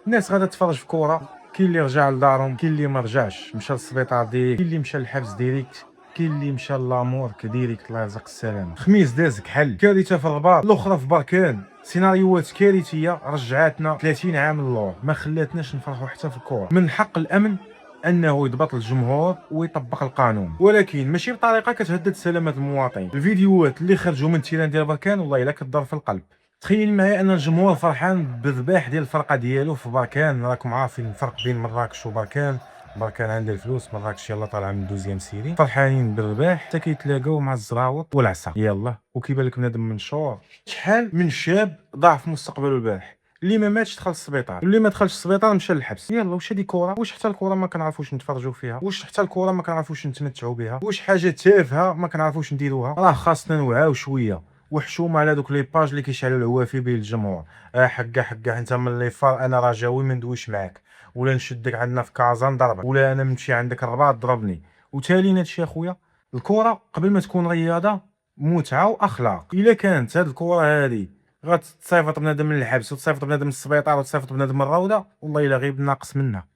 الناس غادا تتفرج في كره، كاين اللي رجع لدارهم، كاين اللي ما رجعش مشى للسبيطار ديريكت، كاين اللي مشى للحبس ديريكت، كاين اللي مشى لامورك ديريكت. الله يرزق السلامه. الخميس داز كحل، كارثه في الرباط، الاخرى في بركان، سيناريوهات كارثيه رجعتنا 30 عام للور، ما خلاتناش نفرحوا حتى في الكره. من حق الامن انه يضبط الجمهور ويطبق القانون، ولكن ماشي بطريقه كتهدد سلامه المواطنين. الفيديوهات اللي خرجوا من التيران ديال بركان والله الا كضر في القلب. تخيل معايا ان الجمهور فرحان بالذباح ديال الفرقه ديالو في بركان. راكم عارفين الفرق بين مراكش وبركان، بركان عندها الفلوس، مراكش يلا طالعه من دوزيام سيري. فرحانين بالرباح حتى كيتلاقاو مع الزراوط والعصا يلا، وكيبان لك بنادم منشور. شحال من شاب ضاع في مستقبله البارح، اللي ما ماتش دخل السبيطار، واللي ما دخلش السبيطار مشى للحبس. يلا واش هادي كره؟ واش حتى الكره ما كنعرفوش نتفرجوا فيها؟ واش حتى الكره ما كنعرفوش نتمتعوا بها؟ واش حاجه تافهه ما كنعرفوش نديروها؟ راه خاصنا نوعاو شويه وحشومه على دوك لي باج اللي كيشعلوا الهوافي بين الجمهور. حقا انت من لي فار، انا رجاوي ما ندويش معاك، ولا نشدك عندنا في كازا نضربك، ولا انا نمشي عندك الرباط ضربني. وتالي هادشي اخويا، الكره قبل ما تكون رياضه متعه واخلاق. الا كانت هاد الكره هادي غتصيفط بنادم من الحبس وتصيفط بنادم من السبيطار وتصيفط بنادم من الروضه، والله الا غيب ناقص منها.